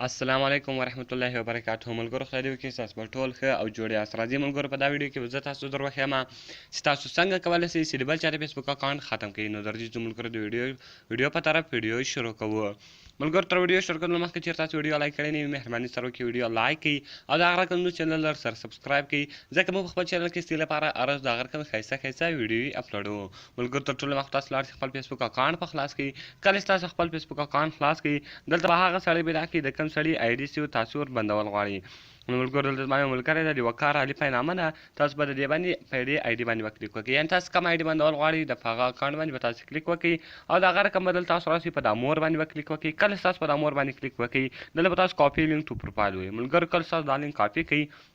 السلام علیکم ورحمت الله وبرکاته ملګرو خدای دې وکړي ستاسو به ټول ښه او جوړ یاست. راځئ ملګرو په دا ویډیو کې به زه تاسو در وښیم چې تاسو څنګه کولی شئ چې د بل چا د فیسبوک اکاونټ ختم کړئ. نو درځئ ځو ملګرو د ویډیو په طرف ویډیو شروع کوو. ملګرو تر ویډیو شروع کولو مخکې چېرې تاسو ویډیو لایک کړی نه وي مهرباني سره وکړئ ویډیو لایک کړئ او د هغه رقم چینل سره سبسکرایب کړئ ځکه موږ په خپل چینل کې ستاسو لپاره هره ورځ د هغه رقم ښایسته ویډیو اپلوډوو. ملګرو تر ټولو مخکې تاسو لاړ شئ خپل فیسبوک اکاونټ په خلاص کړئ. کله چې تاسو خپل فیسبوک اکاونټ خلاص کړئ دلته به هغه سړی پیدا کړئ د کوم سړي آی ډي چې تاسو ور بندول غواړئ. نو ملګرو دلته زما یو ملګری دی د وقار علي پیغامه ده. تاسو به د دې باندې په دې آی ډي باندې به کلیک وکړئ، یعنې تاسو کوم آی ډي بندول غواړئ د په هغه اکاونټ باندې به تاسو کلیک وکړئ او د هغه رقم به دلته تاسو راشئ په دا مور باندې به کلیک وکړئ. کله چې تاسو په دا مور باندې کلیک وکړئ دلته به تاسو کاپي لینک ټو پروفایل ووایي. ملګرو کله چې تاسو دا لینک کاپي کړئ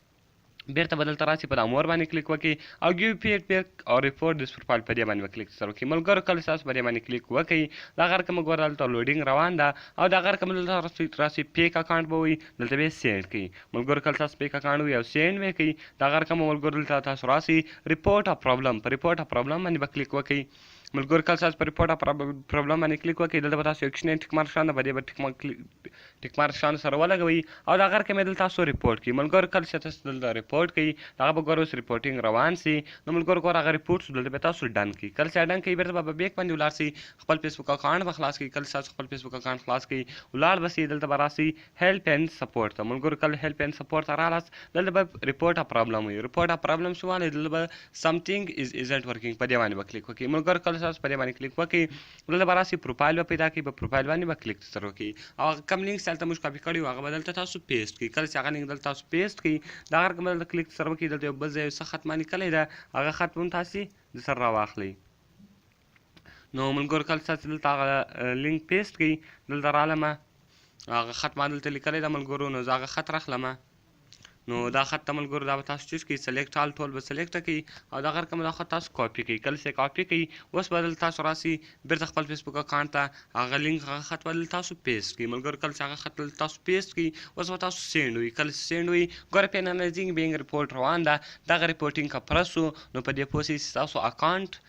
بیرته به دلته راشئ په دا مور باندې کلیک وکړئ او ګیو پیک او ریپورټ دس پروفایل په دې باندې به کلیک سره وکړئ. ملګرو کله چې تاسو په دې باندې کلیک وکړئ د هغه رقم ګوره دلته لوډینګ روان ده او د هغه رقم دلته راشئ پیک اکاونټ به وایي دلته به یې سینډ کړئ. ملګرو کله تاسو پیک اکاونټ وایي او سینډ به یې کړئ د هغه رقم ملګرو دلته تاسو راشئ ریپورټ ا پرابلم په ریپورټ ا پرابلم باندې به کلیک وکړئ. ملګرو کله تاسو په ریپورټ ا پرابلم باندې کلیک وکړئ دلته به تاسو یو کوچنی ټیک مارک شان ده په دې به ټیک مارک شان سره ولګوئ او د هغه رقم یې دلته تاسو ریپورټ کړئ. ملګرو کله چې تاسو دلته ریپورټ کړئ د هغه به ګوره اوس ریپورټینګ روان سي. نو ملګرو ګوره هغه ریپورټ شو دلته به تاسو ډن کړئ. کله چې ډن کړئ بیرته به بیک باندې ولاړ سئ خپل فیسبوک اکاونټ به خلاص کړئ. کله چې تاسو خپل فیسبوک اکاونټ خلاص کړئ ولاړ به سئ دلته به راسئ هیلپ اینډ سپورټ ته. ملګرو کله هیلپ اینډ سپورټ ته رالاست دلته به ریپورټ ا پرابلم وي. ریپورټ ا پرابلم شو باندې دلته به سمثینګ از ایزنټ ورکینګ په دې باندې به کلیک وکړئ. ملګرو کله تاسو په دې باندې کلیک وکړئ دلته به راسئ پروفایل به پیدا کړئ په پروفایل باندې به کلیک سره وکړئ او کوم لینک چې هلته موږ کاپي کړی وو هغه به دلته تاسو پیسټ کړئ. کله چې هغه لینک دلته تاسو پیسټ کړئ د هغه رقم به دلته کلیک سره وکړئ دلته یو بل ځای څه ختمه لیکلی ده هغه ختم هم تاسې د سره راواخلئ. نو ملګرو کله تاسو دلته هغه لینک پیسټ کړئ دلته رالمه هغه خط ما دلته لیکلی ده ملګرو نو زه هغه خط راخلمه. نو دا خط ته ملګرو دا به تاسو چوز کړئ سلیکټ آل ټول به سلیکټ کړئ او د هغه رقم دا خط تاسو کاپي کړئ. کله چې کاپي کړئ اوس به دلته تاسو راسئ بیرته خپل فیسبوک اکاونټ ته هغه لینک هغه خط به دلته تاسو پیسټ کړئ. ملګرو کله چې هغه خط دلته تاسو پیسټ کړئ اوس به تاسو سینډ وي. کله چې سینډ وي ګوره پینالایزینګ بینګ ریپورټ روان ده دغه ریپورټینګ که پوره سو نو په دې پوه سئ چې ستاسو اکاونټ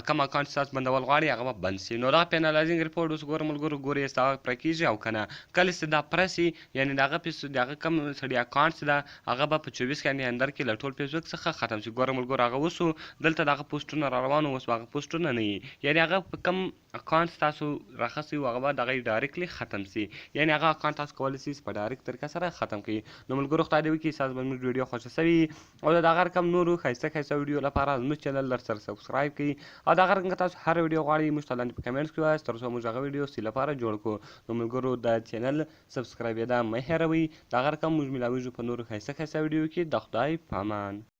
کوم اکاونټ چې تاسو بندول غواړئ هغه به بند سي. نو دا پینالایزینګ ریپورټ اوس ګوره ملګرو ګورئ ستا پوره کېږي او که نه. کله چې دا پوره سي یعنې د هغه کوم سړي اکاونټ چې ده هغه به په 24 ګنټې اندر کې له ټول فیسبوک څخه ختم سي. ګوره ملګرو هغه وسو دلته د هغه پوسټونه را روان وو اوس به هغه پوسټونه نه وي یعنې هغه په کوم اکاونټ تاسو راخیستی وو هغه به د هغه ډایرکټلی ختم سي یعنې هغه اکاونټ تاسو کولی سئ په ډایرکټ طریقه سره ختم کړئ. نو ملګرو خدای دې وکړي ستاسو به زموږ ویډیو خوښه سوي او د هغه رقم نورو ښایسته ویډیو لپاره زموږ چینل سره سبسکرایب کړئ او د هغه رقم که تاسو هر ویډیو غواړئ موږ ته لاندې په کمنټس کې ووایاست تر څو موږ هغه ویډیو ستاسو لپاره جوړ کړو. نو ملګرو د چینل سبسکرایبېدا مه هېروئ. د هغه رقم موږ میلاویږو په نورو ښایسته ویډیو کې. د خدای په امان.